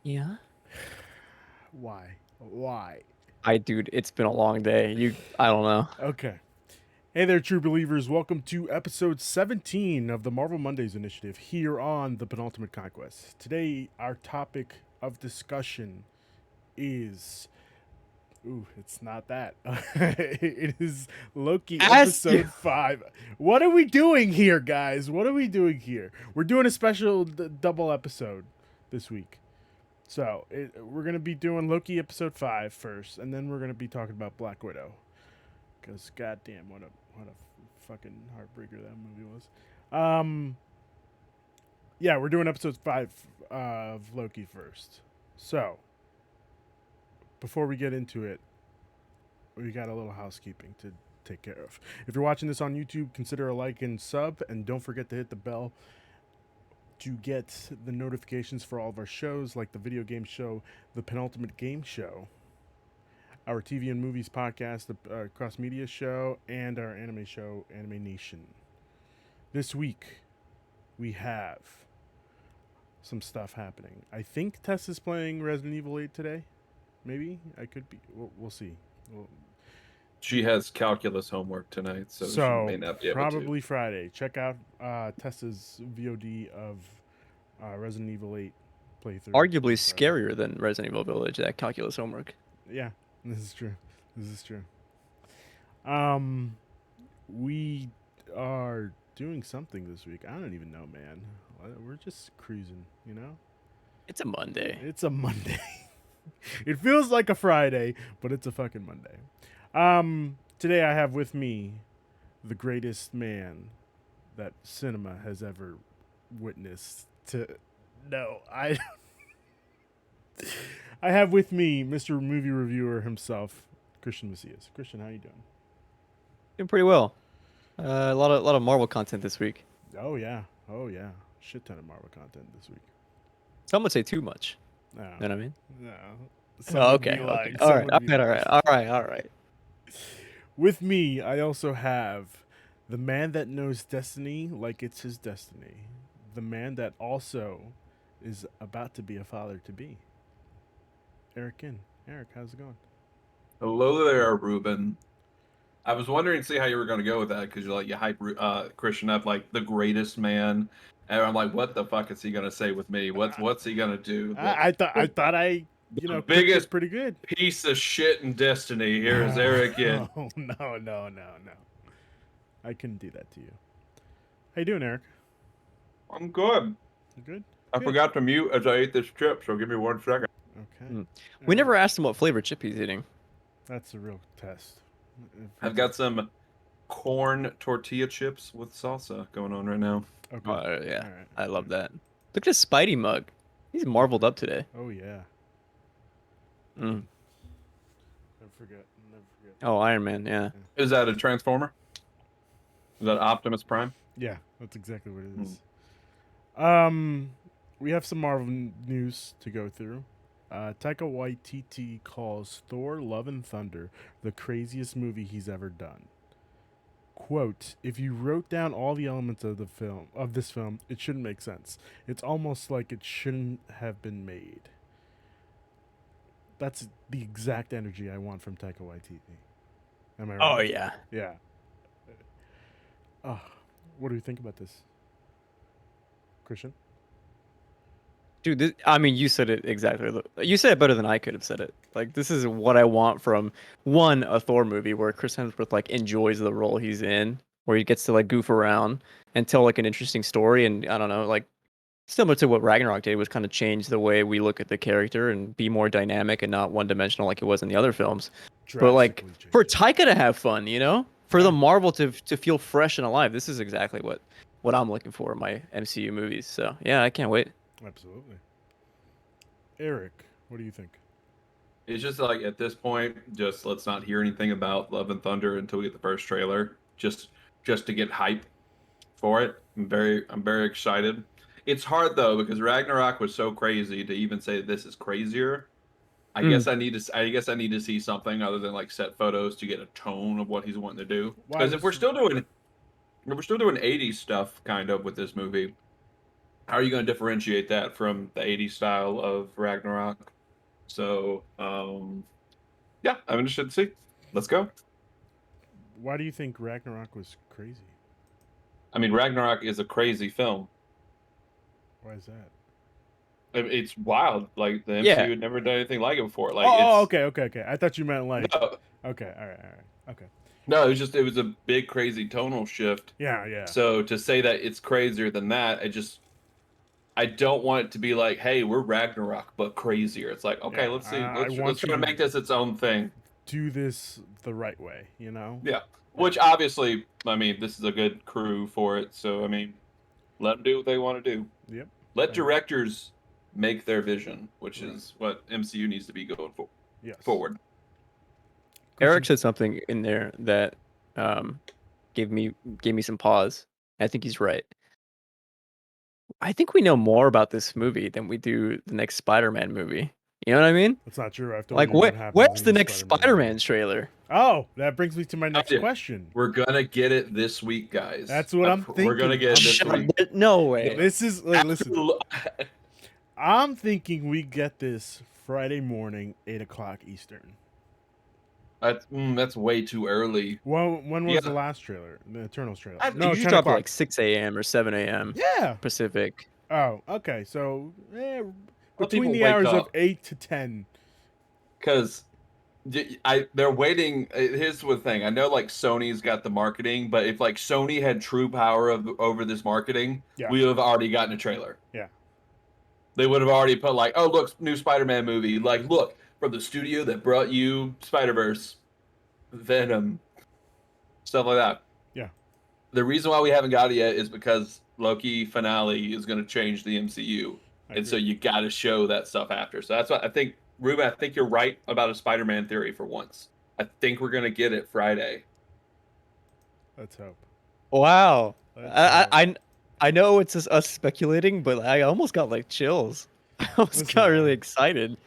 Yeah. Why? Why? Dude, it's been a long day. I don't know. Okay. Hey there, true believers. Welcome to episode 17 of the Marvel Mondays initiative here on the Penultimate Conquest. Today, our topic of discussion is. Ooh, it's not that. It is Loki Ask you. episode 5. What are we doing here, guys? What are we doing here? We're doing a special double episode this week. So, we're going to be doing Loki episode 5 first, and then we're going to be talking about Black Widow. Because, goddamn, what a fucking heartbreaker that movie was. Um, yeah, we're doing episode 5 of Loki first. So, before we get into it, we got a little housekeeping to take care of. If you're watching this on YouTube, consider a like and sub, and don't forget to hit the bell to get the notifications for all of our shows, like the video game show, the Penultimate Game Show, our TV and movies podcast, the cross media show, and our anime show, Anime Nation. This week, we have some stuff happening. I think Tess is playing Resident Evil 8 today. Maybe I could be. We'll see. We'll, She has calculus homework tonight, so she may not be able to. probably Friday. Check out Tessa's VOD of Resident Evil 8 playthrough. Arguably Friday. scarier than Resident Evil Village, that calculus homework. Yeah, this is true. This is true. Um, we are doing something this week. I don't even know, man. We're just cruising, you know? It's a Monday. It's a Monday. It feels like a Friday, but it's a fucking Monday. Today I have with me the greatest man that cinema has ever witnessed. I I have with me Mr. Movie Reviewer himself, Christian Macias. Christian, how you doing? Doing pretty well. A lot of Marvel content this week. Oh yeah, oh yeah, shit ton of Marvel content this week. Some would say too much. No, You know what I mean? no. Some Oh, would okay, be okay. lying. All Some right, would all be right, all lying. right, all right, all right. With me, I also have the man that knows destiny like it's his destiny. The man that also is about to be a father to be. Eric in. Eric, how's it going? Hello there, Ruben. I was wondering, see how you were going to go with that because you hype Christian up like the greatest man, and I'm like, what the fuck is he going to say with me? What's he going to do? I The cooked it biggest pretty good. piece of shit in Destiny. Here's Eric in. No. I couldn't do that to you. How you doing, Eric? I'm good. You good? I Good. forgot to mute as I ate this chip, so give me 1 second. Okay. Mm. All We right. never asked him what flavor chip he's eating. That's a real test. I've got some corn tortilla chips with salsa going on right now. Okay. Yeah, All right. I love that. Look at his Spidey mug. He's marveled up today. Oh yeah. Mm. Never forget. Never forget. Oh, Iron Man, yeah. Is that a transformer? Is that Optimus Prime? Yeah, that's exactly what it Hmm. is. We have some Marvel news to go through. Taika Waititi calls Thor: Love and Thunder the craziest movie he's ever done. Quote: If you wrote down all the elements of this film, it shouldn't make sense. It's almost like it shouldn't have been made. That's the exact energy I want from Taika Waititi. Am I right? Oh yeah. Yeah. Oh, what do you think about this, Christian? Dude, I mean, you said it exactly. You said it better than I could have said it. Like, this is what I want from a Thor movie where Chris Hemsworth like enjoys the role he's in, where he gets to like goof around and tell like an interesting story, and I don't know, like similar to what Ragnarok did, was kind of change the way we look at the character and be more dynamic and not one dimensional like it was in the other films. But like Drastically for changed. Taika to have fun, for Yeah. the Marvel to feel fresh and alive, this is exactly what I'm looking for in my MCU movies. So yeah, I can't wait. Absolutely. Eric, what do you think? It's just like at this point, just let's not hear anything about Love and Thunder until we get the first trailer. Just to get hype for it. I'm very excited. It's hard though because Ragnarok was so crazy to even say this is crazier. Mm. I guess I need to see something other than like set photos to get a tone of what he's wanting to do. Why Because was if we're still doing 80s stuff kind of with this movie, how are you going to differentiate that from the 80s style of Ragnarok? So, yeah, I'm interested to see. Let's go. Why do you think Ragnarok was crazy? I mean, Ragnarok is a crazy film. Why is that? It's wild. Like the Yeah. MCU had never done anything like it before. Like Oh, it's okay. I thought you meant like. no, Okay, all right. Okay. no. It was a big crazy tonal shift. Yeah. So to say that it's crazier than that, I don't want it to be like, hey, we're Ragnarok but crazier. It's like, okay, Yeah. let's see, I let's want you try to to make this its own thing. do this the right way, you know? Yeah. Which obviously, I mean, this is a good crew for it. So I mean, let them do what they want to do. Yep. Let directors make their vision, which Right. is what MCU needs to be going for Yes. forward. Eric said something in there that gave me some pause. I think he's right. I think we know more about this movie than we do the next Spider-Man movie. You know what I mean? That's not true. I have to Like, wonder what happens where's in the next Spider-Man movie. trailer? Oh, that brings me to my next Yeah. question. We're gonna get it this week, guys. That's what I'm We're gonna thinking. get it this Shut up. week. No way. This is like, listen. After- I'm thinking we get this Friday morning, 8 o'clock Eastern. That's way too early. When was Yeah. the last trailer? The Eternals trailer? No, No, you 10 should drop at o'clock. like 6 a.m. or 7 a.m. Yeah. Pacific. Oh, okay. So Well, between people the wake hours of up. 8 to 10. Because they're waiting. Here's the thing. I know like Sony's got the marketing, but if like Sony had true power over this marketing, Yeah. we would have already gotten a trailer. Yeah. They would have already put like, oh look, new Spider-Man movie. Like, look from the studio that brought you Spider-Verse, Venom, stuff like that. Yeah. The reason why we haven't got it yet is because Loki finale is going to change the MCU, and so you got to show that stuff after. So that's what I think. Ruben, I think you're right about a Spider-Man theory for once. I think we're gonna get it Friday. Let's hope. Wow. Let's hope. I know it's just us speculating, but I almost got like chills. I almost Listen, got really man. excited.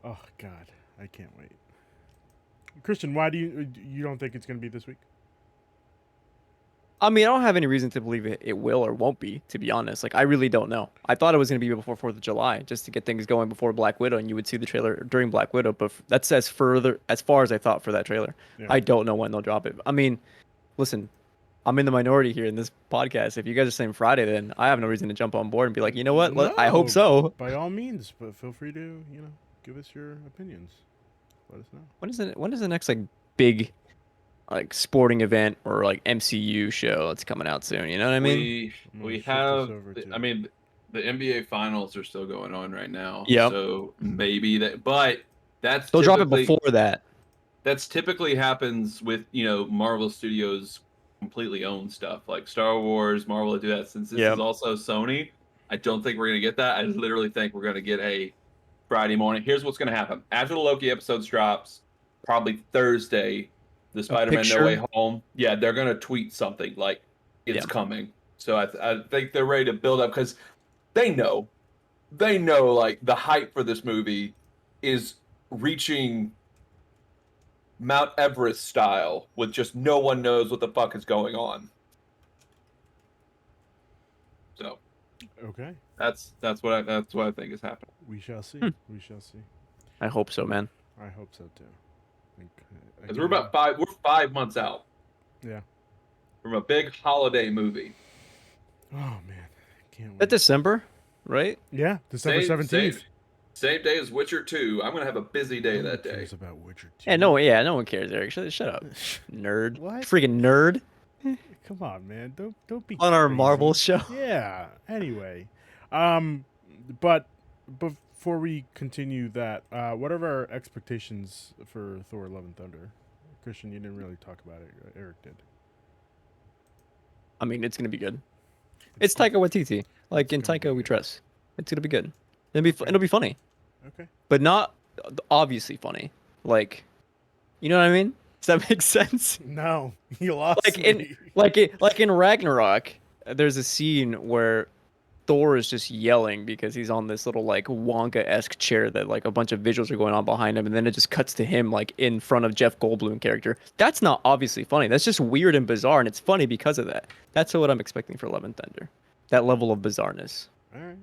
Oh God, I can't wait. Cristian, why do you don't think it's going to be this week? I mean, I don't have any reason to believe it will or won't be, to be honest. Like, I really don't know. I thought it was going to be before 4th of July, just to get things going before Black Widow, and you would see the trailer during Black Widow, but that's as far as I thought for that trailer. Yeah. I don't know when they'll drop it. I mean, listen, I'm in the minority here in this podcast. If you guys are saying Friday, then I have no reason to jump on board and be like, you know what? I hope so. By all means, but feel free to, give us your opinions. Let us know. When is the next, like, big, like, sporting event or, like, MCU show that's coming out soon? You know what I mean? We have. I mean, the NBA finals are still going on right now. Yep. So maybe that, but that's They'll drop it typically- before that. That's typically happens with Marvel Studios completely owned stuff like Star Wars, Marvel do that. Since this is also Sony, I don't think we're gonna get that. I literally think we're gonna get a Friday morning. Here's what's gonna happen after the Loki episodes drops, probably Thursday. The Spider-Man No Way Home. Yeah, they're gonna tweet something like it's coming. So I think they're ready to build up because they know like the hype for this movie is reaching Mount Everest style with just no one knows what the fuck is going on. So okay, that's what I think is happening. We shall see. We shall see. I hope so, man. I hope so too. Because we're 5 months out. Yeah. From a big holiday movie. Oh man, can't wait. That December, right? Yeah, December 17th. Same day as Witcher 2. I'm gonna have a busy day that day. Cares about Witcher 2? Yeah, no one cares, Eric. Shut up, nerd. What? Freaking nerd. Come on, man. Don't be On our crazy. Marvel show. Yeah. Anyway, but before we continue that, what are our expectations for Thor: Love and Thunder? Cristian, you didn't really talk about it. Eric did. I mean, it's gonna be good. It's Taika Waititi. Like in Taika, we trust. It's gonna be good. It'll be funny. Okay. But not obviously funny. Like, you know what I mean? Does that make sense? No, you lost Like me. in Ragnarok, there's a scene where Thor is just yelling because he's on this little like Wonka-esque chair that like a bunch of visuals are going on behind him, and then it just cuts to him like in front of Jeff Goldblum character. That's not obviously funny. That's just weird and bizarre, and it's funny because of that. That's what I'm expecting for Love and Thunder. that level of bizarreness. All right.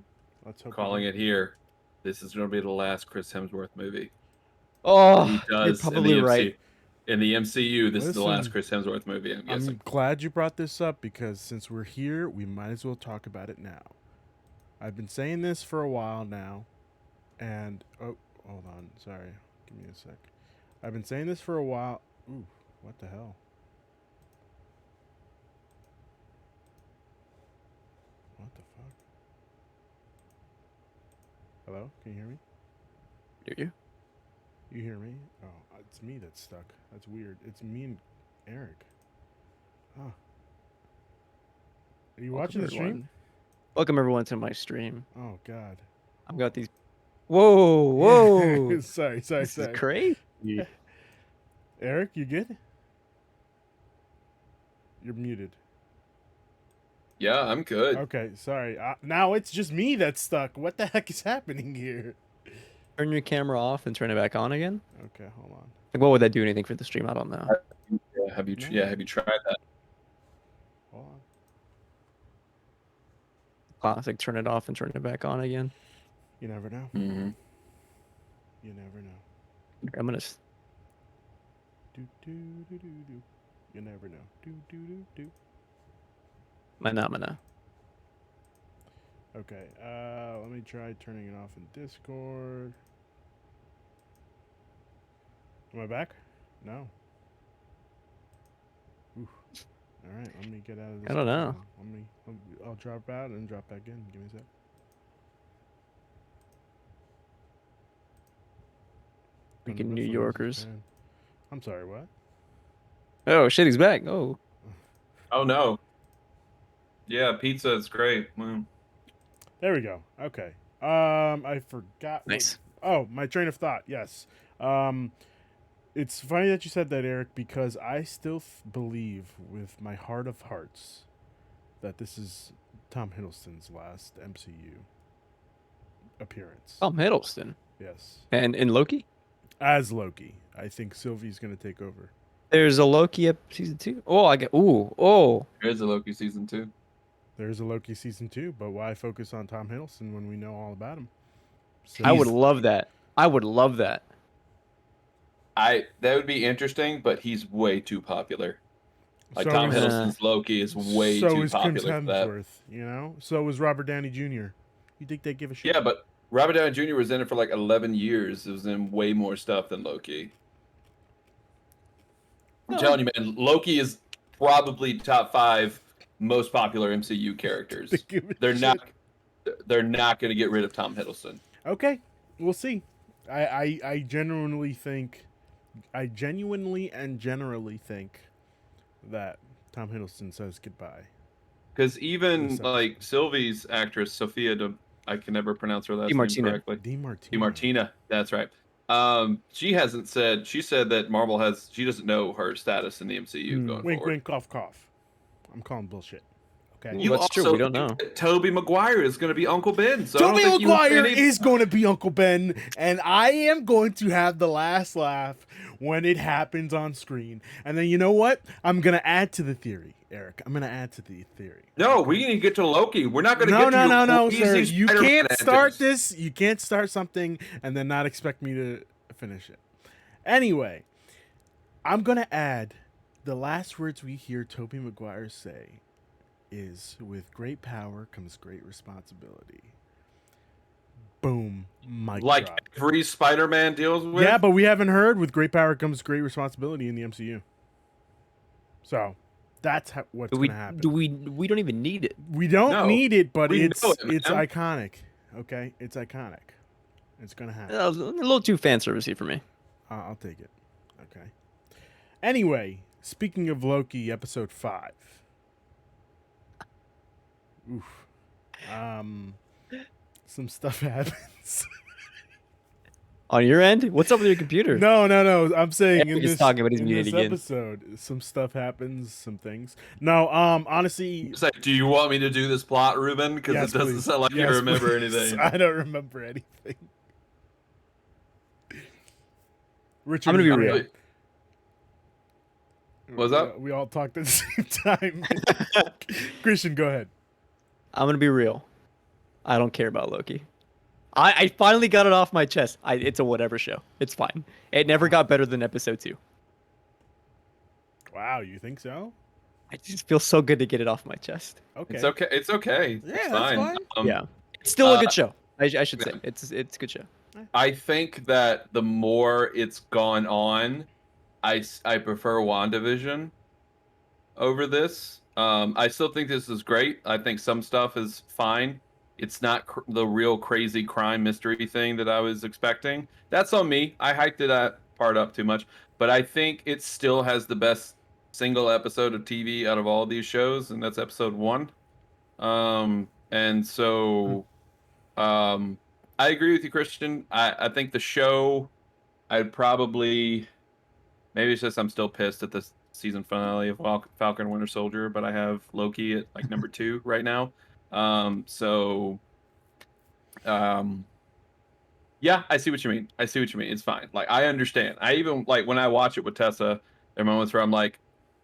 Let's hope. Calling it here. This is going to be the last Chris Hemsworth movie Oh, he you're does probably right. In the MCU, this is the last Listen, Chris Hemsworth movie, I'm guessing. I'm glad you brought this up because since we're here, we might as well talk about it now. I've been saying this for a while now, and oh, hold on, sorry, give me a sec. I've been saying this for a while. Ooh, what the hell? What the fuck? Hello, can you hear me? Do you? You hear me? Oh, it's me that's stuck. That's weird. It's me and Eric. Huh. Are you watching the stream? Everyone. Welcome everyone to my stream. Oh God. I've got these. Whoa, whoa! sorry. This is crazy. Eric, you good? You're muted. Yeah, I'm good. Okay, sorry. Now it's just me that's stuck. What the heck is happening here? Turn your camera off and turn it back on again. Okay, hold on. Like, what would that do anything for the stream? I don't know. Yeah, have you tried that? Hold on. Classic. Turn it off and turn it back on again. You never know. Mm-hmm. You never know. I'm gonna. Do do do do do. You never know. Do do do do. Mana. Okay. Let me try turning it off in Discord. Am I back? No. Oof. All right. Let me get out of this. I don't know. I'll drop out and drop back in. Give me a sec. Freaking New Yorkers. I'm sorry. What? Oh shit, he's back. Oh. Oh no. Yeah, pizza is great. Wow. There we go. Okay. I forgot. Nice. Oh, my train of thought. Yes. It's funny that you said that, Eric, because I still believe with my heart of hearts that this is Tom Hiddleston's last MCU appearance. Tom Hiddleston. Yes. And in Loki? As Loki. I think Sylvie's going to take over. There's a Loki season 2. Oh, I get. Oh. There's a Loki season 2. There's a Loki season 2, but why focus on Tom Hiddleston when we know all about him? So I would love that. I would love that. That would be interesting, but he's way too popular. Like so Tom is- Hiddleston's Loki is way so too is Chris popular for that. Hemsworth, you know? So is Robert Downey Jr. You think they give a shit? Yeah, but Robert Downey Jr. was in it for like 11 years. It was in way more stuff than Loki. I'm telling you, man, Loki is probably top 5 most popular MCU characters. They give a They're shit. not going to get rid of Tom Hiddleston. Okay, we'll see. I genuinely and generally think that Tom Hiddleston says goodbye. Because even Yes, like Sylvie's actress, I can never pronounce her last name DiMartino. correctly. DiMartino. DiMartino, that's right. She said that Marvel she doesn't know her status in the MCU going Wink, forward. wink, cough, cough. I'm calling bullshit. Okay. You- That's true, we don't know. Tobey Maguire is going to be Uncle Ben. So Tobey Maguire is is going to be Uncle Ben, and I am going to have the last laugh when it happens on screen. And then you know what? I'm going to add to the theory, Eric. I'm going to add to the theory. No, we need to get to Loki. We're not going to get to No, your sir. easy You Spider-Man can't start antics. this. You can't start something and then not expect me to finish it. Anyway, I'm going to add the last words we hear Tobey Maguire say is, with great power comes great responsibility. Boom. Mic Like drop. every Spider-Man deals with. Yeah, but we haven't heard with great power comes great responsibility in the MCU. So that's what's Do going we? to happen. We don't even need it. We don't No, need it, but we it's know it, man. iconic. Okay, it's iconic. It's gonna happen. A little too fan servicey for me. I'll take it. Okay. Anyway, speaking of Loki, episode 5. Oof. Some stuff happens. On your end, what's up with your computer? No. I'm saying Yeah, in he's this, talking, but he's in muted this again. episode, some stuff happens. Some things. No. Honestly, It's like, do you want me to do this plot, Ruben? Because yes, it doesn't please. sound like Yes, you remember please. anything. I don't remember anything. Richard, I'm gonna be you- real. What's up? We all talked at the same time. Christian, go ahead. I'm gonna be real. I don't care about Loki. I finally got it off my chest. It's a whatever show. It's fine. It never got better than episode 2. Wow, you think so? I just feel so good to get it off my chest. Okay. It's okay. It's okay. Yeah, It's that's fine. fine. Yeah, it's still a uh, good show. I should say it's a good show. I think that the more it's gone on, I prefer WandaVision over this. I still think this is great. I think some stuff is fine. It's not the real crazy crime mystery thing that I was expecting. That's on me. I hyped that part up too much, but I think it still has the best single episode of TV out of all these shows, and that's episode 1. And so, I agree with you, Christian. I think the show, I'd probably, maybe it's just I'm still pissed at the season finale of Falcon Winter Soldier, but I have Loki at like number 2 right now. So, um, yeah, I see what you mean. I see what you mean. It's fine. Like, I understand. I even, like, when I watch it with Tessa, there are moments where I'm like,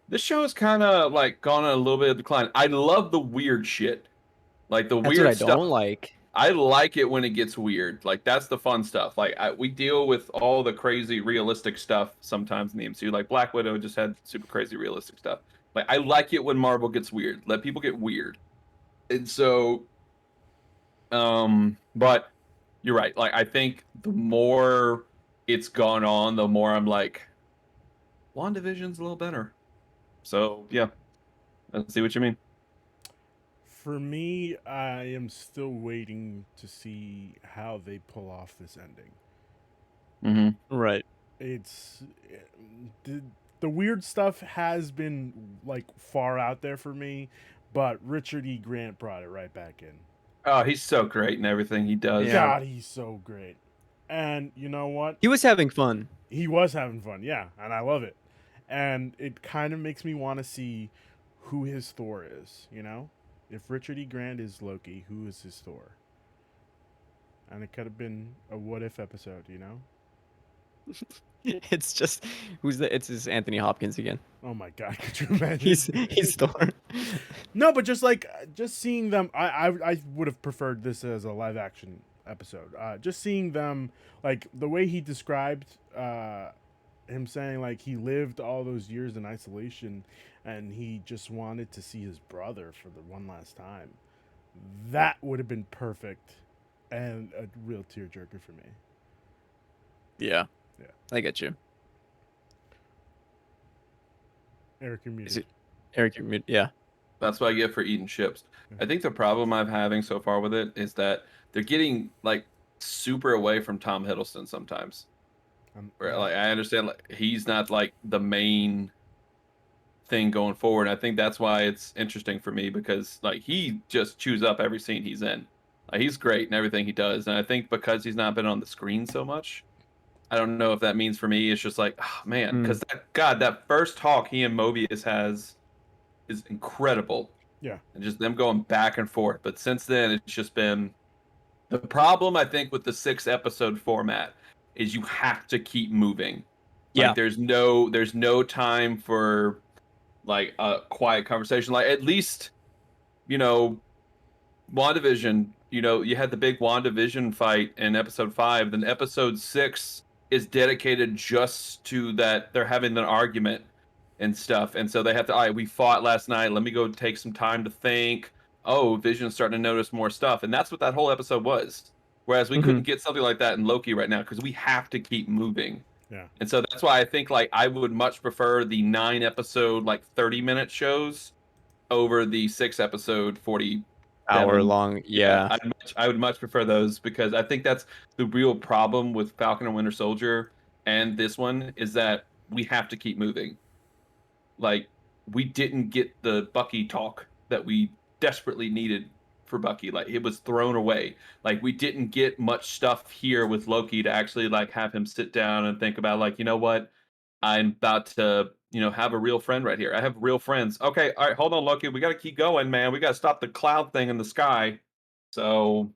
this show is kind of like gone on a little bit of decline. I love the weird shit. Like, the That's what weird I stuff. don't like. I like it when it gets weird. Like, that's the fun stuff. Like, we deal with all the crazy realistic stuff sometimes in the MCU. Like, Black Widow just had super crazy realistic stuff. Like, I like it when Marvel gets weird. Let people get weird. And so, but you're right. Like, I think the more it's gone on, the more I'm like, WandaVision's a little better. So, yeah, I see what you mean. For me, I am still waiting to see how they pull off this ending. Mm-hmm. Right. It's the, the weird stuff has been like far out there for me, but Richard E. Grant brought it right back in. Oh, he's so great in everything he does. Yeah. God, he's so great. And you know what? He was having fun. He was having fun, yeah, and I love it. And it kind of makes me want to see who his Thor is, you know? If Richard E. Grant is Loki, who is his Thor? And it could have been a what if episode, you know? It's just it's just Anthony Hopkins again. Oh my god, could you imagine? He's Thor. No, but just seeing them, I would have preferred this as a live action episode. Just seeing them, like the way he described him saying like he lived all those years in isolation, and he just wanted to see his brother for the one last time. That would have been perfect, and a real tearjerker for me. Yeah. Yeah. I get you. Eric, you're muted. Is it Eric? You're yeah. That's what I get for eating chips. I think the problem I'm having so far with it is that they're getting like super away from Tom Hiddleston sometimes. Where, like, I understand like he's not like the main thing going forward. I think that's why it's interesting for me because like he just chews up every scene he's in. Like, he's great in everything he does, and I think because he's not been on the screen so much, I don't know if that means for me it's just like, oh, man, because that first talk he and Mobius has is incredible. Yeah. And just them going back and forth. But since then, it's just been the problem, I think, with the 6-episode format is you have to keep moving. Yeah. Like, there's no time for like a quiet conversation. Like, at least, you know, WandaVision, you know, you had the big WandaVision fight in episode 5, then episode 6 is dedicated just to that they're having an argument and stuff. And so they have to, all right, we fought last night. Let me go take some time to think. Oh, Vision's starting to notice more stuff. And that's what that whole episode was. Whereas we couldn't get something like that in Loki right now because we have to keep moving. Yeah. And so that's why I think like I would much prefer the 9-episode, like 30-minute shows over the 6-episode 40 Hour long. Yeah. I would much prefer those because I think that's the real problem with Falcon and Winter Soldier and this one is that we have to keep moving. Like, we didn't get the Bucky talk that we desperately needed for Bucky. Like, it was thrown away. Like, we didn't get much stuff here with Loki to actually like have him sit down and think about like, you know what? I'm about to, you know, have a real friend right here. I have real friends. Okay, all right, hold on, Loki. We got to keep going, man. We got to stop the cloud thing in the sky. So,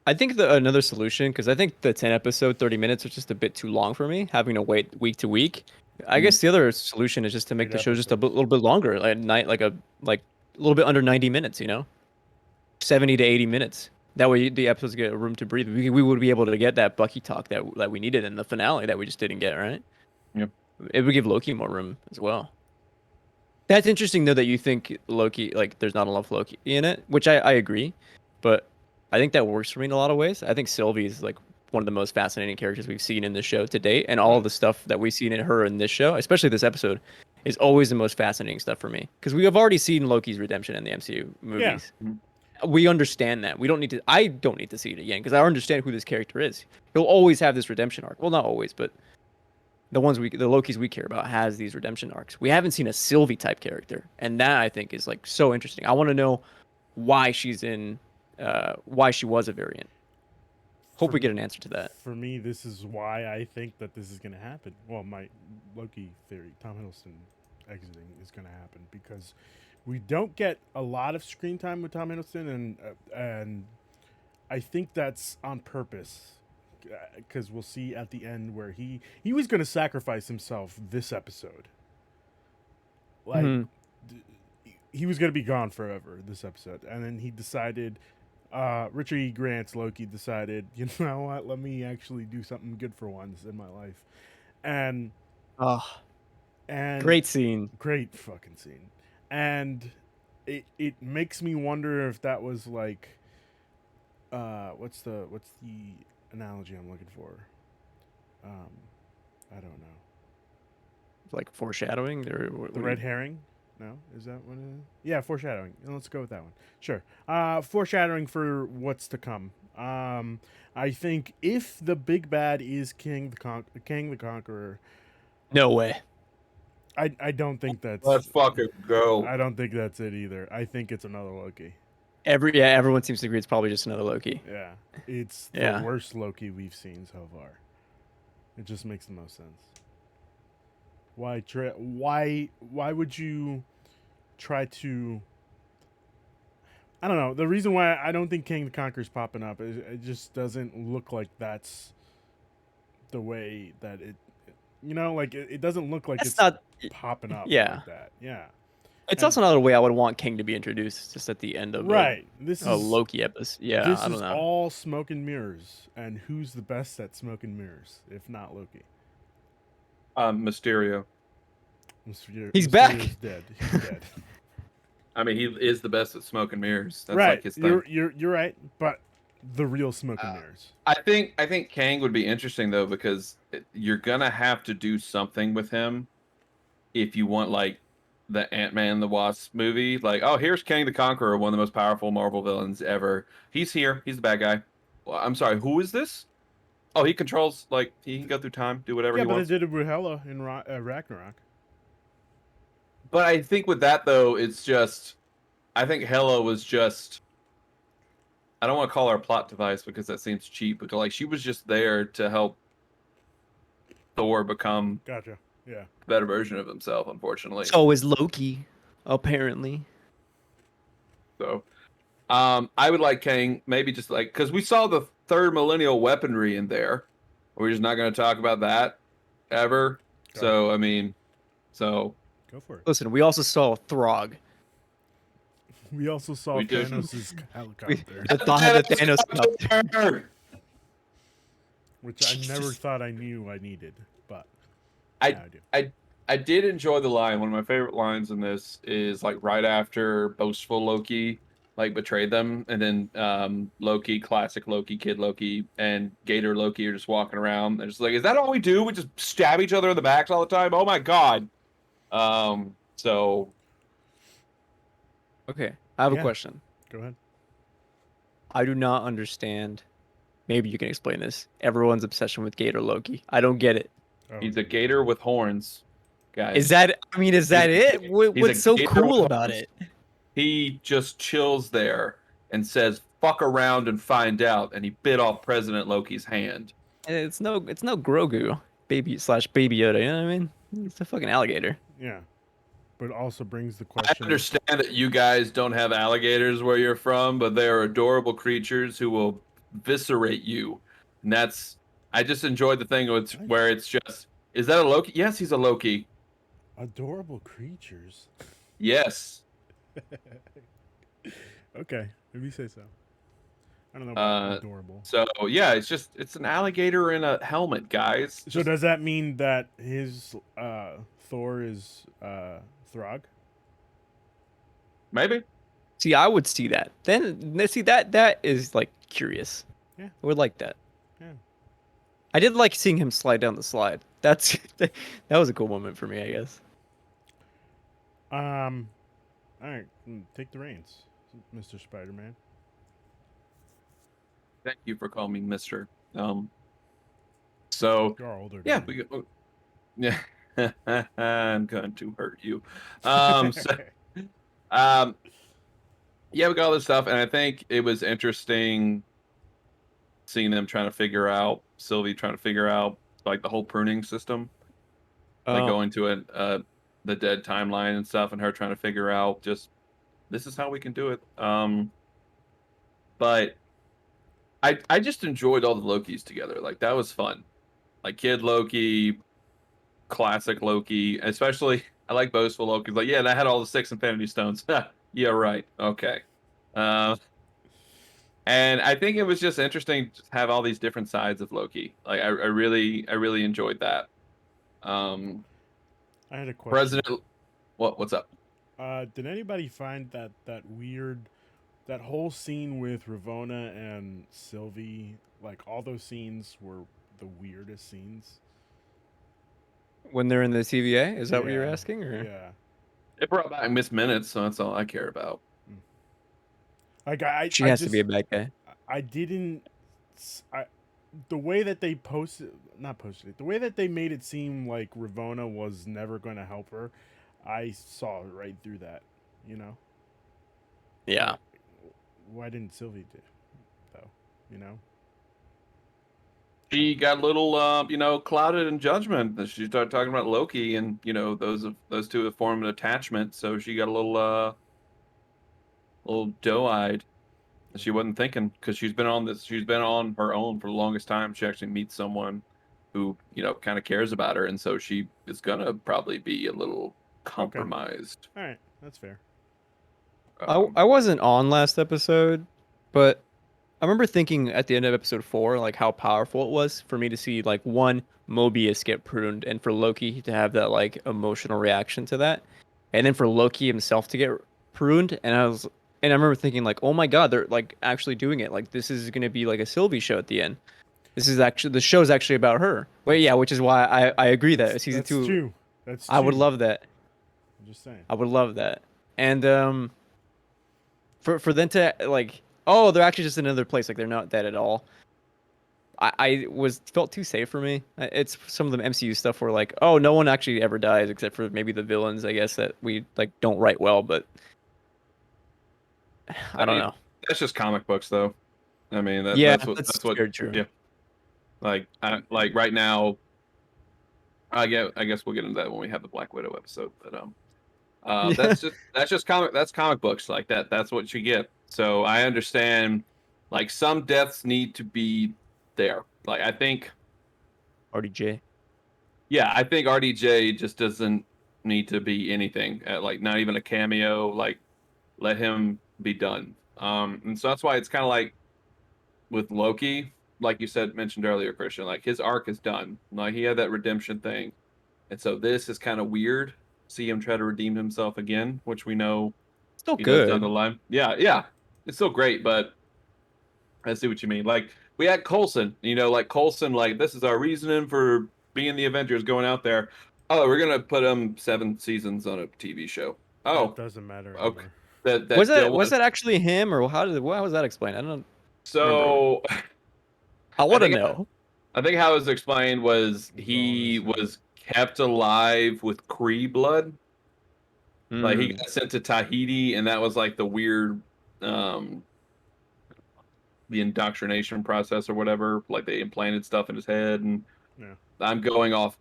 I think another solution, because I think the 10 episode, 30 minutes was just a bit too long for me, having to wait week to week. I guess the other solution is just to make the show just a little bit longer, like a little bit under 90 minutes, you know? 70 to 80 minutes. That way the episodes get room to breathe. We would be able to get that Bucky talk that we needed in the finale that we just didn't get, right? Yep. It would give Loki more room as well. That's interesting though that you think Loki, like there's not enough Loki in it, which I agree, but I think that works for me in a lot of ways. I think Sylvie is like one of the most fascinating characters we've seen in this show to date, and all of the stuff that we've seen in her in this show, especially this episode, is always the most fascinating stuff for me because we have already seen Loki's redemption in the MCU movies. Mhm. We understand that. We don't need to. I don't need to see it again because I understand who this character is. He'll always have this redemption arc. Well, not always, but the Lokis we care about has these redemption arcs. We haven't seen a Sylvie type character, and that I think is like so interesting. I want to know why why she was a variant. Hope we get an answer to that. For me, this is why I think that this is going to happen. Well, my Loki theory, Tom Hiddleston exiting, is going to happen because we don't get a lot of screen time with Tom Hiddleston, and I think that's on purpose because we'll see at the end where he was going to sacrifice himself this episode. Like Mhm. he was going to be gone forever this episode, and then he decided. Richard E. Grant's Loki decided, you know what? Let me actually do something good for once in my life, and Oh, and great scene. great fucking scene, and it makes me wonder if that was like, what's the analogy I'm looking for? I don't know. Like foreshadowing. Or The red herring? No, is that what it is? Yeah, foreshadowing. Let's go with that one. Sure. Foreshadowing for what's to come. I think if the big bad is King the Conqueror, No way. I don't think that's. Let's fucking go. I don't think that's it either. I think it's another Loki. Everyone seems to agree it's probably just another Loki. Yeah, it's Yeah. the worst Loki we've seen so far. It just makes the most sense. Why would you try to? I don't know. The reason why I don't think King the Conqueror's popping up is it just doesn't look like that's the way that it. You know, like it doesn't look like That's it's not. popping up Yeah. like that. Yeah. It's And- also not a way I would want King to be introduced just at the end of Right. This a is Loki episode. Yeah, This I don't is know. all smoke and mirrors, and who's the best at smoke and mirrors if not Loki? Mysterio. He's back. Mysterio's dead. He's dead. I mean, he is the best at smoke and mirrors. That's right. like his thing. You're right, but the real smoke and mirrors. I think Kang would be interesting though because you're gonna have to do something with him if you want like the Ant-Man and the Wasp movie. Like, oh, here's Kang the Conqueror, one of the most powerful Marvel villains ever. He's here. He's the bad guy. Well, I'm sorry. Who is this? Oh, he controls like he can go through time, do whatever Yeah, he but wants. it did it with Hela in Ragnarok. But I think with that though, it's just I think Hela was just I don't want to call her a plot device because that seems cheap, but like she was just there to help Thor become Gotcha. Yeah. a better version of himself, unfortunately. So is Loki, apparently. So I would like Kang, maybe just like because we saw the third millennial weaponry in there. We're just not going to talk about that ever. Go. So I mean, so Go for it. Listen, we also saw Throg. We also saw We did. Thanos' helicopter, The Thanos helicopter. which I never Jesus. thought I knew I needed, but I- now I do. I did enjoy the line. One of my favorite lines in this is like right after boastful Loki like betrayed them, and then Loki, classic Loki, kid Loki, and Gator Loki are just walking around. They're just like, "Is that all we do? We just stab each other in the backs all the time? Oh my god!" So Okay, I have Yeah. a question. Go ahead. I do not understand. Maybe you can explain this. Everyone's obsession with Gator Loki. I don't get it. Oh, he's a gator with horns, guys. Is that? I mean, is that He's- it? What, he's a what's so gator cool with about horns. it? He just chills there and says, "Fuck around and find out," and he bit off President Loki's hand. It's no Grogu, baby Yoda. You know what I mean? It's a fucking alligator. Yeah, but it also brings the I question. understand that you guys don't have alligators where you're from, but they are adorable creatures who will viscerate you. And that's I just enjoyed the thing where it's just, is that a Loki? Yes, he's a Loki. Adorable creatures. Yes. Okay. If you say so. I don't know about Uh, adorable. so yeah, it's an alligator in a helmet, guys. So does that mean that his Thor is Throg? Maybe. See, I would see that. Then see that is like curious. Yeah. I would like that. Yeah. I did like seeing him slide down the slide. That was a cool moment for me, I guess. All right, take the reins, Mr. Spider-Man. Thank you for calling me Mister. So You're older yeah, than me. yeah, I'm going to hurt you. So um, yeah, we got all this stuff, and I think it was interesting seeing them trying to figure out Sylvie trying to figure out like the whole pruning system, like Oh, going to the dead timeline and stuff, and her trying to figure out just this is how we can do it. But I just enjoyed all the Lokis together. Like that was fun. Like Kid Loki, classic Loki, especially I like boastful Loki. Like, yeah, and I had all the 6 Infinity Stones. Yeah, right. Okay. Uh, and I think it was just interesting to have all these different sides of Loki. Like I really enjoyed that. Um, I had a question. President, what's up? Did anybody find that weird, that whole scene with Ravonna and Sylvie? Like all those scenes were the weirdest scenes. when they're in the TVA, is that what you're Yeah, asking, or yeah. It brought back Miss Minutes, so that's all I care about. Mm. Like I, she I has to be just a bad guy? I didn't. I the way that they posted, not posted it, the way that they made it seem like Ravonna was never going to help her, I saw right through that. You know, Yeah. like why didn't Sylvie do though? You know. She got a little, clouded in judgment. She started talking about Loki, and those two have formed an attachment. So she got a little doe-eyed. She wasn't thinking because she's been on her own for the longest time. She actually meets someone who kind of cares about her, and so she is gonna probably be a little Okay. compromised. All right. That's fair. I wasn't on last episode, but I remember thinking at the end of episode 4, like how powerful it was for me to see like one Mobius get pruned, and for Loki to have that like emotional reaction to that, and then for Loki himself to get pruned, and I remember thinking like, oh my God, they're like actually doing it. Like this is gonna be like a Sylvie show at the end. This is actually the show's actually about her. Well, yeah, which is why I agree that season That's 2, true. That's I would true. love that. I'm just saying. I would love that. And for them to like, oh, they're actually just in another place, like they're not dead at all. I was felt too safe for me. It's some of the MCU stuff where like, oh, no one actually ever dies except for maybe the villains, I guess, that we like don't write well, but I I don't mean, know. that's just comic books, though. I mean, Yeah, that's that's what. very true. Yeah, like right now. I guess we'll get into that when we have the Black Widow episode. But that's comic books like that. That's what you get. So I understand. Like some deaths need to be there. Like I think, RDJ. yeah, I think RDJ just doesn't need to be anything. Like not even a cameo. Like let him be done. And so that's why it's kind of like with Loki, like you said, mentioned earlier, Christian. Like his arc is done. Like he had that redemption thing, and so this is kind of weird. See him try to redeem himself again, which we know Still he does down the good. line. Yeah, yeah, it's still great, but I see what you mean. Like we had Coulson, like Coulson, like this is our reasoning for being the Avengers going out there. Oh, we're gonna put him 7 seasons on a TV show. That Oh, doesn't matter okay. anymore. That deal Was was that actually him, or how was that explained? I don't remember. so. I I want to think know. I think how it was explained was It was all in he his head. was kept alive with Kree blood. Like he Hmm. got sent to Tahiti, and that was like the weird, um, the indoctrination process or whatever. Like they implanted stuff in his head, and Yeah. I'm going off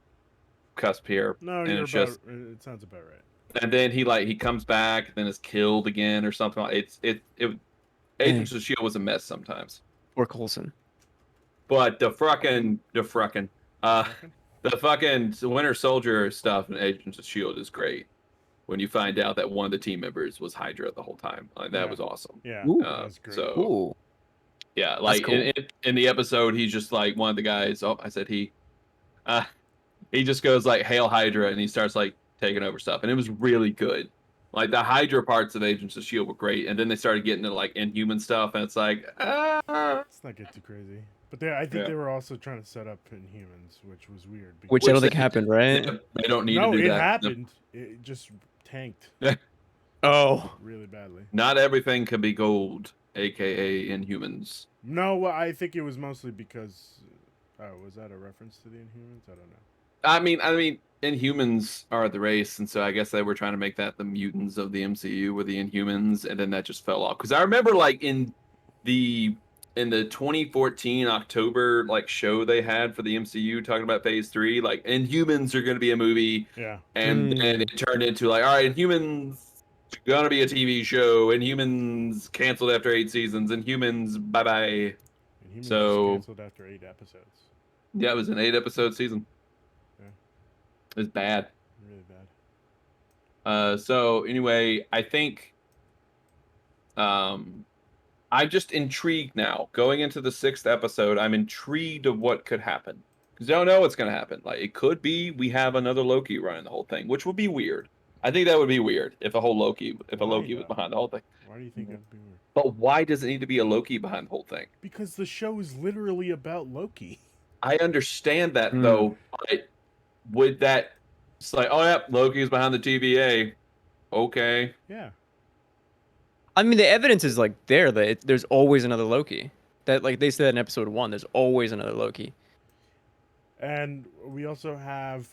cusp here, No, and you're it's about. just, It sounds about right. and then he comes back, then is killed again or something. It Dang, Agents of Shield was a mess sometimes, poor Coulson. but the fucking The uh fucking. the fucking Winter Soldier stuff in Agents of Shield is great. when you find out that one of the team members was Hydra the whole time. Like that Yeah. was awesome. Yeah, Ooh. that was great. So Ooh. yeah, That's like cool. in the episode, he's just like one of the guys. Oh, I said he. He just goes like "Hail Hydra" and he starts like taking over stuff, and it was really good. Like the Hydra parts of Agents of Shield were great, and then they started getting into like Inhuman stuff, and it's like, Let's not get too crazy. But I think Yeah. they were also trying to set up Inhumans, which was weird. Which I don't they, think happened, right? they don't need No, to do it that. happened. It just tanked Oh. really badly. Not everything can be gold, aka Inhumans. No, well, I think it was mostly because. Was that a reference to the Inhumans? I don't know. I mean, Inhumans are the race, and so I guess they were trying to make that the mutants of the MCU were the Inhumans, and then that just fell off. Because I remember, like the 2014 October like show they had for the MCU talking about Phase 3, like Inhumans are going to be a movie, Yeah. and then it turned into like, all right, Inhumans gonna be a TV show, Inhumans canceled after 8 seasons, Inhumans bye bye. Inhumans was So canceled after 8 episodes. yeah, it was an 8-episode season. Yeah. It was bad. Really bad. So anyway, I think I'm just intrigued now. Going into the 6th episode, I'm intrigued of what could happen. Because I don't know what's gonna happen. Like it could be we have another Loki running the whole thing, which would be weird. I think that would be weird if a Loki was though? behind the whole thing. Why do you think that'd be weird? But why does it need to be a Loki behind the whole thing? Because the show is literally about Loki. I understand that though, but would that it's like, oh yeah, Loki's behind the TVA. Okay. Yeah. I mean, the evidence is like there that there's always another Loki. That like they said in episode 1, there's always another Loki. And we also have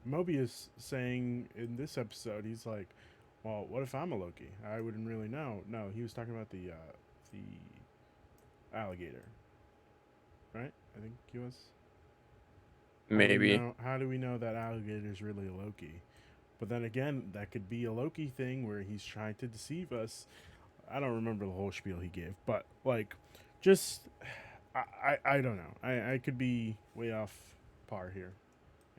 Mobius saying in this episode, he's like, "Well, what if I'm a Loki? I wouldn't really know." No, he was talking about the alligator, right? I think he was. Maybe. How do we know that alligator is really a Loki? But then again, that could be a Loki thing where he's trying to deceive us. I don't remember the whole spiel he gave, but like, just I don't know. I could be way off par here.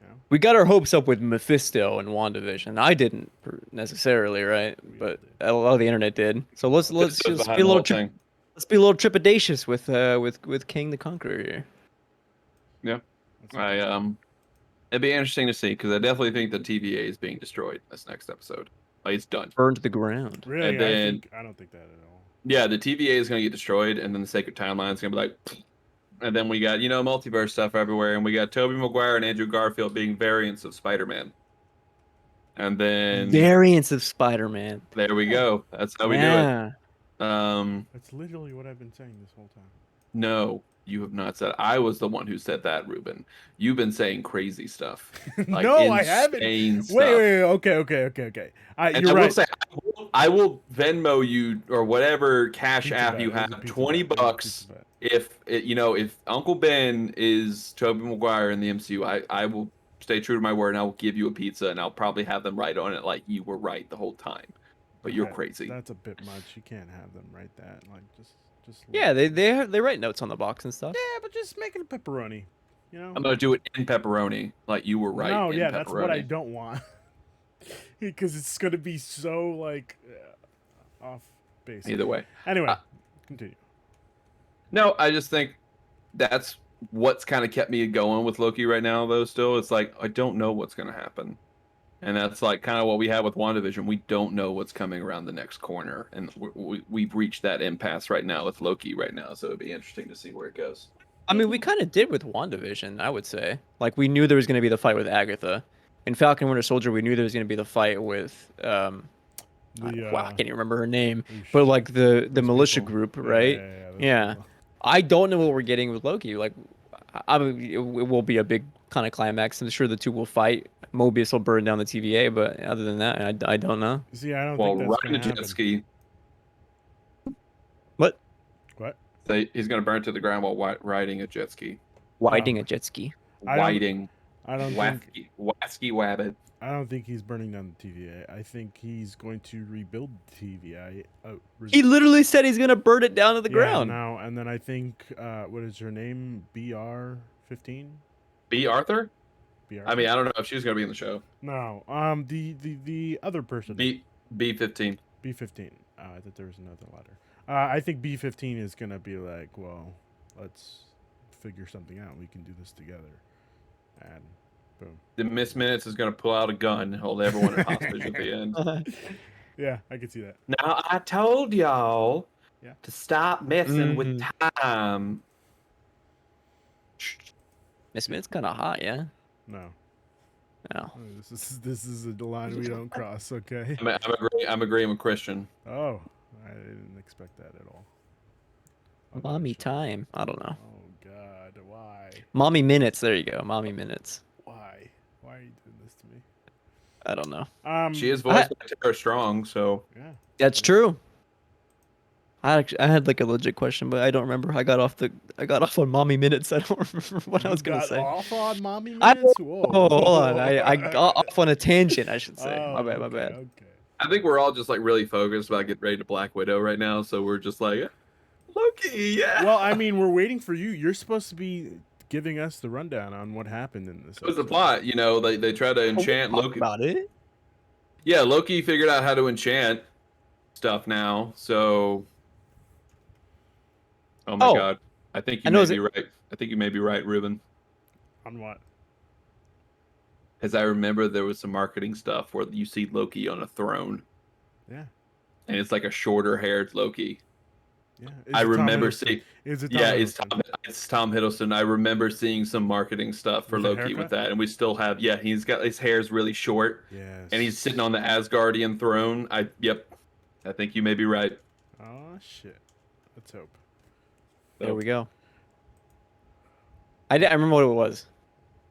You know? We got our hopes up with Mephisto and WandaVision. I didn't necessarily, right? But a lot of the internet did. So let's Mephisto's just behind be a the little whole thing. let's be a little trepidatious with King the Conqueror here. Yeah. It'd be interesting to see because I definitely think the TVA is being destroyed this next episode. Like it's done. Burned to the ground. Really, And then- I don't think that at all. Yeah, the TVA is going to get destroyed, and then the Sacred Timeline is going to be like, and then we got multiverse stuff everywhere, and we got Tobey Maguire and Andrew Garfield being variants of Spider-Man, and then Variants of Spider-Man. there we go. That's how we do Yeah. it. That's literally what I've been saying this whole time. No, you have not said. I was the one who said that, Ruben. You've been saying crazy stuff. Like No, I haven't. insane Wait, stuff. wait, okay. And You're I right. will say, I will Venmo you or whatever cash Pizza app bet. you It was a have pizza $20 bet. It was a pizza bet. if Uncle Ben is Tobey Maguire in the MCU. I will stay true to my word and I will give you a pizza and I'll probably have them write on it like you were right the whole time. But you're Okay, crazy. That's a bit much. You can't have them write that. Like just. Yeah, they write notes on the box and stuff. Yeah, but just make it a pepperoni. You know. I'm gonna do it in pepperoni, like you were right. No, in yeah, that's what I pepperoni. don't want. Because it's gonna be so like off base. Either way. Anyway, continue. No, I just think that's what's kind of kept me going with Loki right now, though. Still, it's like I don't know what's going to happen, and that's like kind of what we have with WandaVision. We don't know what's coming around the next corner, and we've reached that impasse right now with Loki right now. So it'd be interesting to see where it goes. I mean, we kind of did with WandaVision, I would say. Like, we knew there was going to be the fight with Agatha. In Falcon Winter Soldier, we knew there was going to be the fight with, wow, I can't even remember her name. But, like, the militia group, right? Yeah. I don't know what we're getting with Loki. Like, I mean, it will be a big kind of climax. I'm sure the two will fight. Mobius will burn down the TVA, but other than that, I don't know. See, I don't Well, think that's riding a gonna jet happen. ski. What? What? So he's going to burn to the ground while riding a jet ski. Riding a jet ski. Riding. I don't think. Wasky wabbit. I don't think he's burning down the TVA. I think he's going to rebuild the TVA. He literally said he's going to burn it down to the Yeah, ground. now, and then I think what is her name? BR-15. B. Arthur? Be I mean, I don't know if she's gonna be in the show. no. The other person. B-15. B-15. I thought there was another letter. I think B-15 is gonna be like, well, let's figure something out. We can do this together. And boom. The Miss Minutes is gonna pull out a gun and hold everyone hostage at the end. Yeah, I can see that. Now I told y'all Yeah. to stop messing with time. Miss Minutes kind of hot, yeah. No. No. This is a line we don't cross. Okay. I'm agreeing with Christian. Oh, I didn't expect that at all. Okay, Mommy sure. time. I don't know. Oh God, why? Mommy minutes. There you go. Mommy minutes. Why? Why are you doing this to me? I don't know. She is voiced by Tara Strong, so Yeah. That's true. I had like a legit question, but I don't remember. I got off on mommy minutes. I don't remember what I was gonna got say. off on mommy minutes. Whoa. Oh, hold on. I got off on a tangent. I should say. Oh, My bad. My okay, bad. Okay. I think we're all just like really focused about getting ready to Black Widow right now. So we're just like, Loki, yeah. Well, I mean, we're waiting for you. You're supposed to be giving us the rundown on what happened in this. That was the episode. plot, you know. They tried to enchant Talk Loki. about it. Yeah, Loki figured out how to enchant stuff now. So, oh my God, I think you may be right. I think you may be right, Ruben. On what? As I remember, there was some marketing stuff where you see Loki on a throne. Yeah. And it's like a shorter-haired Loki. Yeah. I remember seeing. Is it Tom Yeah, Hiddleston? it's Tom Hiddleston. I remember seeing some marketing stuff for With a Loki haircut? with that, and we still have. Yeah, he's got his hair's really short, Yes. and he's sitting on the Asgardian throne. I think you may be right. Oh shit. Let's hope. There we go. I remember what it was.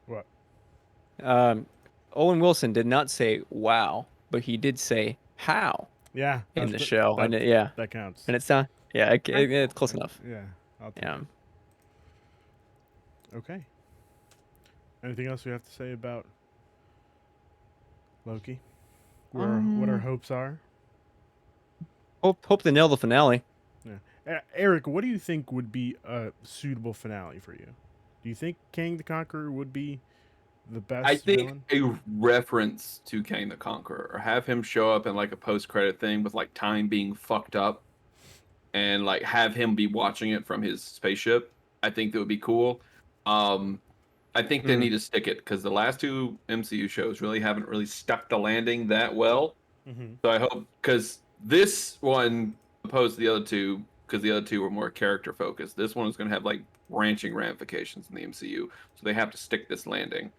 What? Owen Wilson did not say "wow," but he did say "how" Yeah. in the show, and yeah, That counts. and it's not. Yeah, it's close enough. Yeah. I'll take Yeah. it. Okay. Anything else we have to say about Loki? What our hopes are? Hope they nail the finale. Yeah. Eric, what do you think would be a suitable finale for you? Do you think Kang the Conqueror would be the best I think villain? a reference to Kang the Conqueror, or have him show up in like a post-credit thing with like time being fucked up, and like have him be watching it from his spaceship. I think that would be cool. I think they need to stick it because the last two MCU shows really haven't really stuck the landing that well. Mm-hmm. So I hope, because this one, opposed to the other two, because the other two were more character focused, this one is going to have like branching ramifications in the MCU. So they have to stick this landing.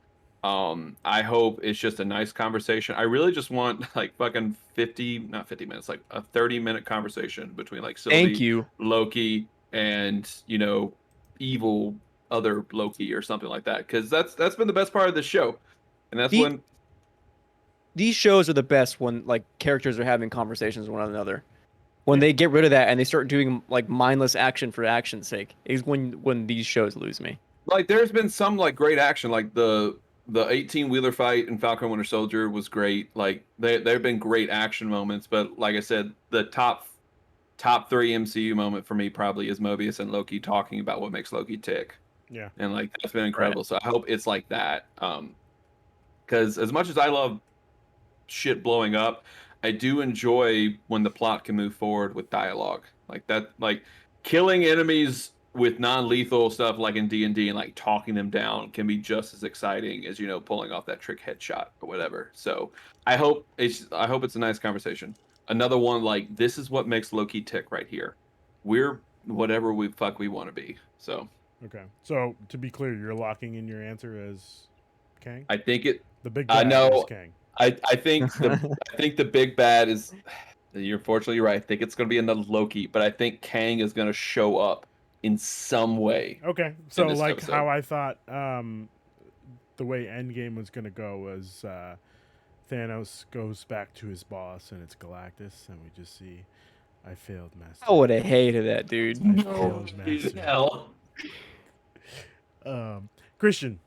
I hope it's just a nice conversation. I really just want like fucking not 50 minutes, like a 30-minute conversation between like Thank Sylvie, you. Loki, and evil other Loki or something like that. Because that's been the best part of the show, and that's when these shows are the best when like characters are having conversations with one another. When they get rid of that and they start doing like mindless action for action's sake, is when these shows lose me. Like there's been some like great action, like the 18-wheeler fight in Falcon Winter Soldier was great. Like there've been great action moments, but like I said, the top three MCU moment for me probably is Mobius and Loki talking about what makes Loki tick. Yeah. And like that's been incredible. Right. So I hope it's like that. Because as much as I love shit blowing up, I do enjoy when the plot can move forward with dialogue. Like that, like killing enemies with non-lethal stuff like in D&D and like talking them down can be just as exciting as pulling off that trick headshot or whatever. So I hope it's a nice conversation. Another one like this is what makes Loki tick right here. We're whatever we want to be. So okay. So to be clear, you're locking in your answer as Kang? I think the big bad is Kang. I think the big bad is. You're fortunately right. I think it's going to be another Loki, but I think Kang is going to show up in some way. Okay, so like episode. how I thought the way Endgame was going to go was Thanos goes back to his boss and it's Galactus, and we just see I failed, Master. I would have hated that, dude. No, hell. Christian,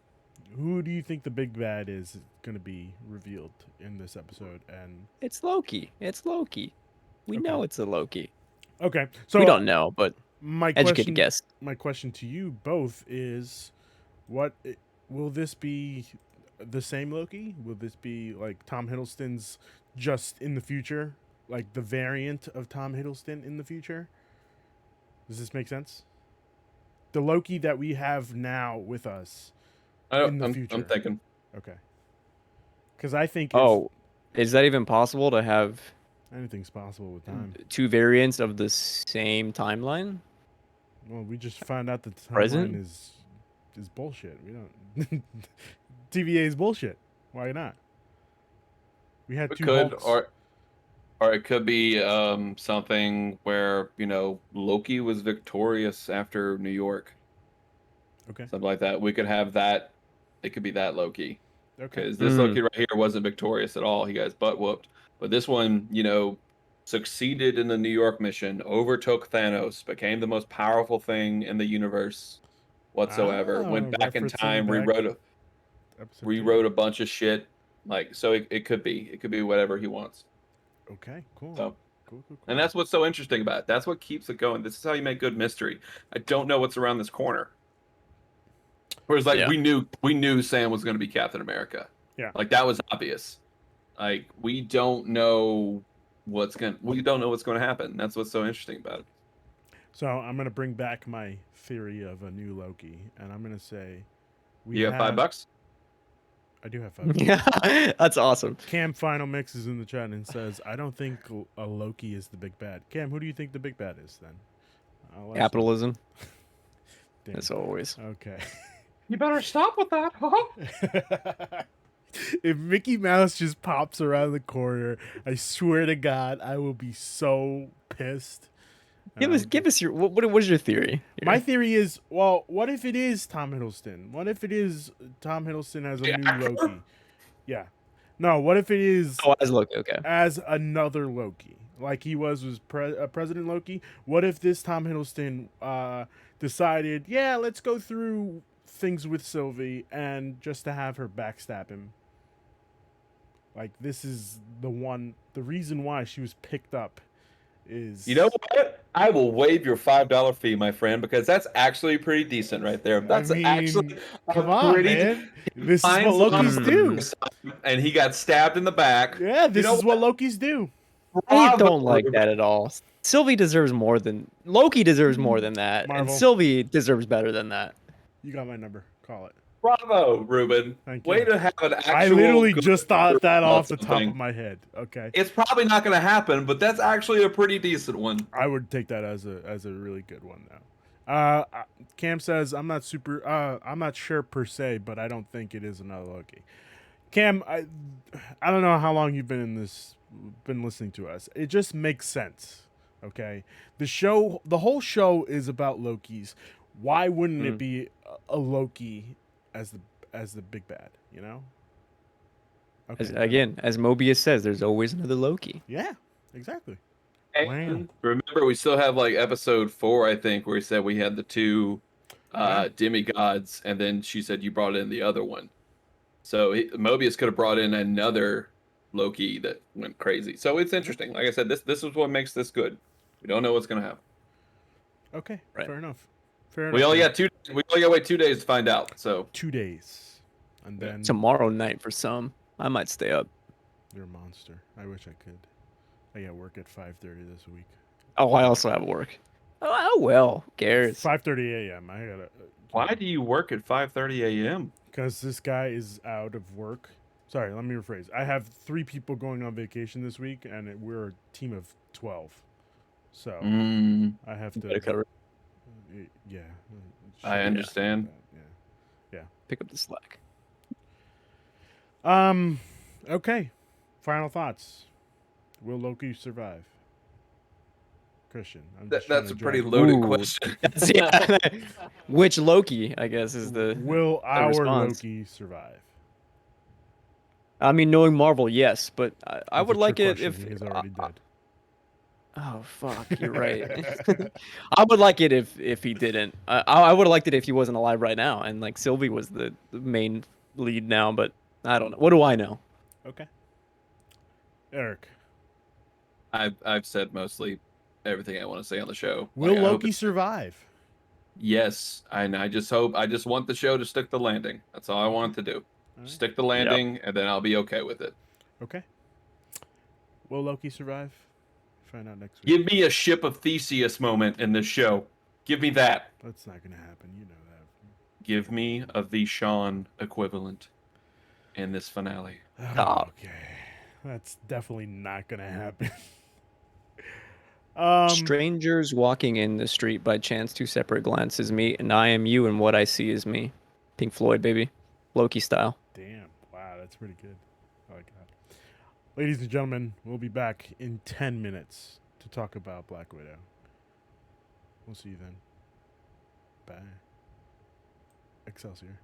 who do you think the big bad is going to be revealed in this episode? And it's Loki. It's Loki. We know it's a Loki. Okay, so we don't know, but my educated guess. My question to you both is, what will this be the same Loki? Will this be like Tom Hiddleston's just in the future, like the variant of Tom Hiddleston in the future? Does this make sense? The Loki that we have now with us in the future. I'm thinking. Okay. Because I think if Oh, is that even possible to have anything's possible with time. two variants of the same timeline? Well, we just found out that the timeline Present? is bullshit. We don't. TVA is bullshit. Why not? We had It two could, Hulks. or it could be something where Loki was victorious after New York, Okay. something like that. We could have that. It could be that Loki, Okay. because this Loki right here wasn't victorious at all. He got his butt whooped, but this one, succeeded in the New York mission, overtook Thanos, became the most powerful thing in the universe whatsoever. Went back in Referencing time, back episode 2. rewrote a bunch of shit. Like, so it could be whatever he wants. Okay. Cool. So, Cool. and that's what's so interesting about it. That's what keeps it going. This is how you make good mystery. I don't know what's around this corner. Whereas, like, Yeah. we knew Sam was going to be Captain America. Yeah. Like, that was obvious. Like, we don't know what's going to happen. That's what's so interesting about it. So I'm gonna bring back my theory of a new Loki, and I'm gonna say You have $5? I do have 5. Yeah, that's awesome. Cam Final Mix is in the chat and says, "I don't think a Loki is the big bad." Cam, who do you think the big bad is then? I'll ask you. Capitalism, Damn. as always. Okay. You better stop with that. If Mickey Mouse just pops around the corner, I swear to God, I will be so pissed. Give us your what is your theory? My theory is, well, what if it is Tom Hiddleston? What if it is Tom Hiddleston as a new Loki? Yeah. No, what if it is as Loki? Okay. as another Loki? Like he was President Loki? What if this Tom Hiddleston decided, yeah, let's go through things with Sylvie and just to have her backstab him? Like this is the reason why she was picked up is... You know what? I will waive your $5 fee, my friend, because that's actually pretty decent right there. That's actually come on, man. This is what Loki's do. And he got stabbed in the back. Yeah, this is what Loki's do. I don't like that at all. Sylvie deserves more than Loki deserves more than that, and Marvel. Sylvie deserves better than that. You got my number. Call it. Bravo, Ruben. Thank you. Way to have an actual... I literally good just thought that off the top something. of my head. Okay. It's probably not going to happen, but that's actually a pretty decent one. I would take that as a really good one now. Cam says I'm not sure per se, but I don't think it is another Loki. Cam, I don't know how long you've been listening to us. It just makes sense. Okay. The whole show is about Lokis. Why wouldn't it be a Loki as the big bad, you know? Okay. As Mobius says, there's always another Loki. Yeah, exactly. And remember, we still have like episode 4, I think, where he said we had the two demigods, and then she said you brought in the other one. So Mobius could have brought in another Loki that went crazy. So it's interesting. Like I said, this is what makes this good. We don't know what's gonna happen. Okay, Right. fair enough. We only got 2. We only got to wait 2 days to find out. So 2 days, and then Tomorrow night for some. I might stay up. you're a monster. I wish I could. I got work at 5:30 this week. Oh, I also have work. Oh well, who cares? 5:30 a.m. I gotta. why do you work at 5:30 a.m.? Because this guy is out of work. Sorry, let me rephrase. I have 3 people going on vacation this week, and we're a team of 12. So I have to. Better cover it. Yeah. I understand. Yeah. Pick up the slack. Okay. Final thoughts. Will Loki survive? Christian. That's a pretty loaded Ooh. question. Which Loki, I guess, is the Will our response. Loki survive? I mean, knowing Marvel, yes, but I That's would a like trick it if question. He's already dead. Oh fuck, you're right. I would like it if he didn't. I would have liked it if he wasn't alive right now, and like Sylvie was the main lead now. But I don't know. What do I know? Okay. Eric. I've said mostly everything I want to say on the show. Will Like, I hope Loki survive? Yes, and I just want the show to stick the landing. That's all I want it to do. right. Stick the landing, and then I'll be okay with it. Okay. Will Loki survive? Find out next week. Give me a ship of Theseus moment in this show. Give me that. That's not gonna happen. You know that. Give me a Vishon equivalent in this finale. Okay. That's definitely not gonna happen. Strangers walking in the street by chance, two separate glances meet, and I am you, and what I see is me. Pink Floyd, baby. Loki style. Damn. Wow, that's pretty good. I like that. Ladies and gentlemen, we'll be back in 10 minutes to talk about Black Widow. We'll see you then. Bye. Excelsior.